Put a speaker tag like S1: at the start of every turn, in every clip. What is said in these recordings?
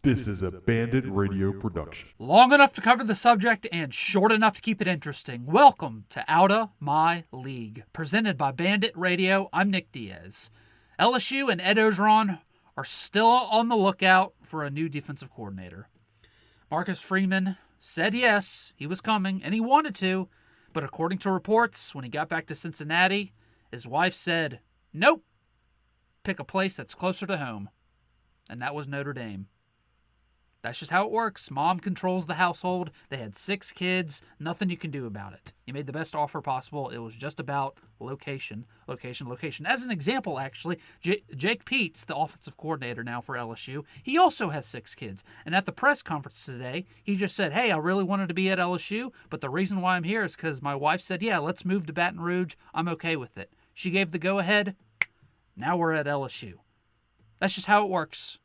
S1: This is a Bandit Radio production.
S2: Long enough to cover the subject and short enough to keep it interesting. Welcome to Outta My League, presented by Bandit Radio. I'm Nick Diaz. LSU and Ed Orgeron are still on the lookout for a new defensive coordinator. Marcus Freeman said yes, he was coming, and he wanted to, but according to reports, when he got back to Cincinnati, his wife said, nope, pick a place that's closer to home. And that was Notre Dame. That's just how it works. Mom controls the household. They had 6 kids. Nothing you can do about it. You made the best offer possible. It was just about location. As an example, actually, Jake Peets, the offensive coordinator now for LSU, he also has 6 kids. And at the press conference today, he just said, hey, I really wanted to be at LSU, but the reason why I'm here is because my wife said, yeah, let's move to Baton Rouge. I'm okay with it. She gave the go-ahead. Now we're at LSU. That's just how it works.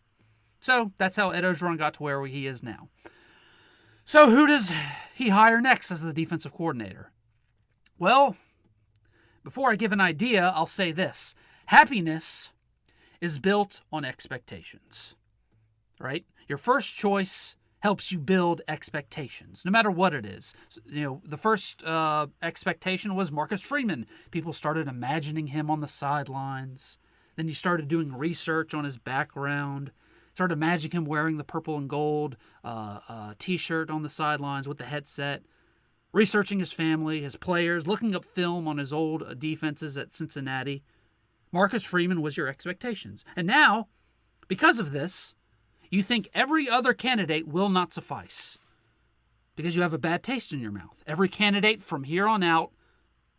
S2: So that's how Ed Orgeron got to where he is now. So who does he hire next as the defensive coordinator? Well, before I give an idea, I'll say this. Happiness is built on expectations, right? Your first choice helps you build expectations, no matter what it is. The first expectation was Marcus Freeman. People started imagining him on the sidelines. Then you started doing research on his background. Started imagining him wearing the purple and gold T-shirt on the sidelines with the headset, researching his family, his players, looking up film on his old defenses at Cincinnati. Marcus Freeman was your expectations. And now, because of this, you think every other candidate will not suffice because you have a bad taste in your mouth. Every candidate from here on out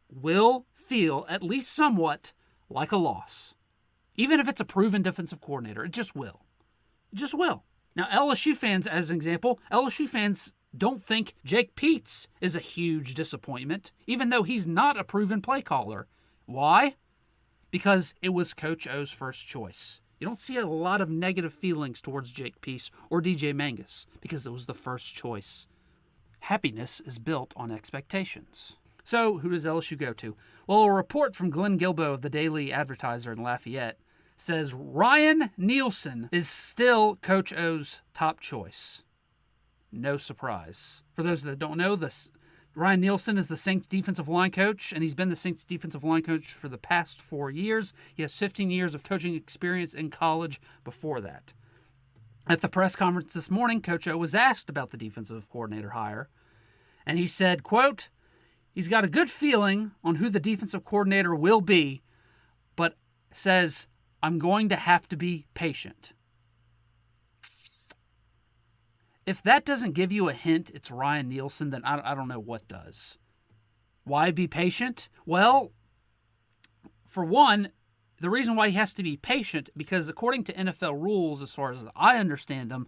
S2: will feel, at least somewhat, like a loss. Even if it's a proven defensive coordinator, it just will. Just will. Now, LSU fans, as an example, LSU fans don't think Jake Peets is a huge disappointment, even though he's not a proven play caller. Why? Because it was Coach O's first choice. You don't see a lot of negative feelings towards Jake Peets or DJ Mangus because it was the first choice. Happiness is built on expectations. So, who does LSU go to? Well, a report from Glenn Guilbeau of the Daily Advertiser in Lafayette says Ryan Nielsen is still Coach O's top choice. No surprise. For those that don't know, Ryan Nielsen is the Saints defensive line coach, and he's been the Saints defensive line coach for the past 4 years. He has 15 years of coaching experience in college before that. At the press conference this morning, Coach O was asked about the defensive coordinator hire, and he said, quote, he's got a good feeling on who the defensive coordinator will be, but says, I'm going to have to be patient. If that doesn't give you a hint it's Ryan Nielsen, then I don't know what does. Why be patient? Well, for one, the reason why he has to be patient, because according to NFL rules, as far as I understand them,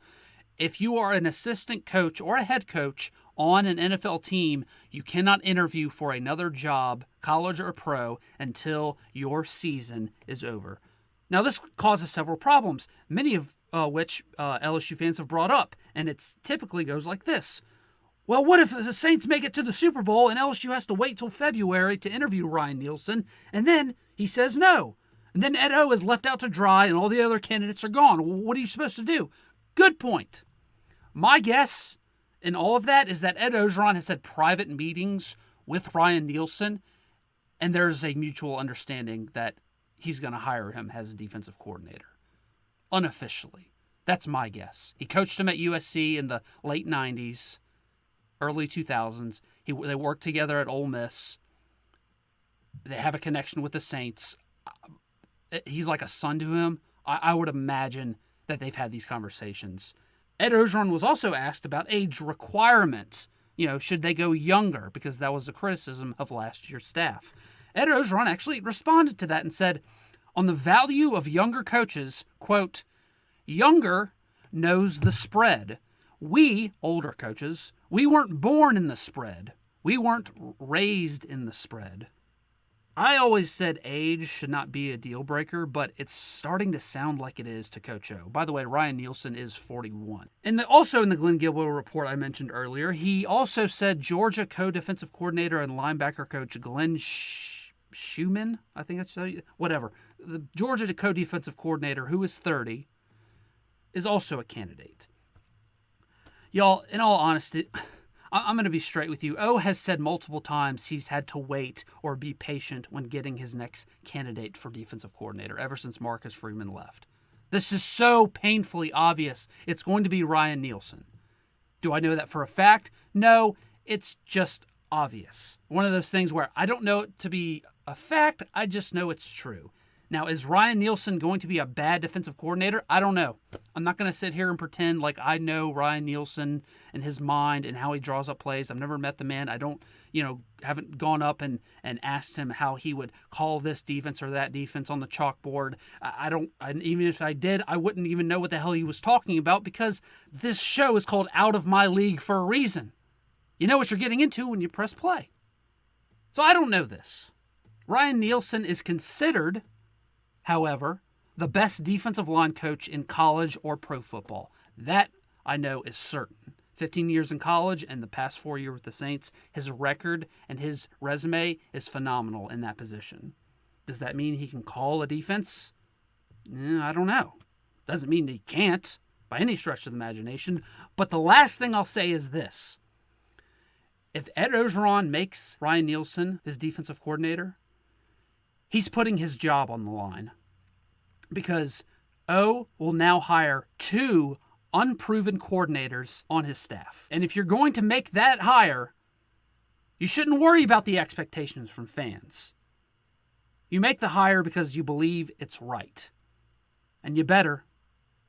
S2: if you are an assistant coach or a head coach on an NFL team, you cannot interview for another job, college or pro, until your season is over. Now, this causes several problems, many of which LSU fans have brought up, and it typically goes like this. Well, what if the Saints make it to the Super Bowl and LSU has to wait till February to interview Ryan Nielsen, and then he says no? And then Ed O is left out to dry and all the other candidates are gone. Well, what are you supposed to do? Good point. My guess in all of that is that Ed Orgeron has had private meetings with Ryan Nielsen, and there's a mutual understanding that he's going to hire him as a defensive coordinator. Unofficially. That's my guess. He coached him at USC in the late 90s, early 2000s. They worked together at Ole Miss. They have a connection with the Saints. He's like a son to him. I would imagine that they've had these conversations. Ed Orgeron was also asked about age requirements. Should they go younger? Because that was a criticism of last year's staff. Ed Orgeron actually responded to that and said, on the value of younger coaches, quote, younger knows the spread. We, older coaches, we weren't born in the spread. We weren't raised in the spread. I always said age should not be a deal breaker, but it's starting to sound like it is to Coach O. By the way, Ryan Nielsen is 41. And also in the Glenn Guilbeau report I mentioned earlier, he also said Georgia co-defensive coordinator and linebacker coach Glenn Schumann, I think that's whatever. The Georgia co-defensive coordinator, who is 30, is also a candidate. Y'all, in all honesty, I'm going to be straight with you. O has said multiple times he's had to wait or be patient when getting his next candidate for defensive coordinator ever since Marcus Freeman left. This is so painfully obvious. It's going to be Ryan Nielsen. Do I know that for a fact? No, it's just obvious. One of those things where I don't know it to be a fact, I just know it's true. Now, is Ryan Nielsen going to be a bad defensive coordinator? I don't know. I'm not going to sit here and pretend like I know Ryan Nielsen and his mind and how he draws up plays. I've never met the man. I don't, haven't gone up and asked him how he would call this defense or that defense on the chalkboard. Even if I did, I wouldn't even know what the hell he was talking about because this show is called Out of My League for a reason. You know what you're getting into when you press play. So I don't know this. Ryan Nielsen is considered, however, the best defensive line coach in college or pro football. That I know is certain. 15 years in college and the past 4 years with the Saints, his record and his resume is phenomenal in that position. Does that mean he can call a defense? I don't know. Doesn't mean he can't by any stretch of the imagination. But the last thing I'll say is this. If Ed Orgeron makes Ryan Nielsen his defensive coordinator, he's putting his job on the line because O will now hire 2 unproven coordinators on his staff. And if you're going to make that hire, you shouldn't worry about the expectations from fans. You make the hire because you believe it's right. And you better,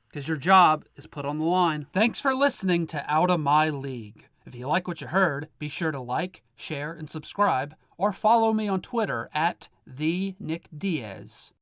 S2: because your job is put on the line. Thanks for listening to Out of My League. If you like what you heard, be sure to like, share, and subscribe, or follow me on Twitter at @TheNickDiaz.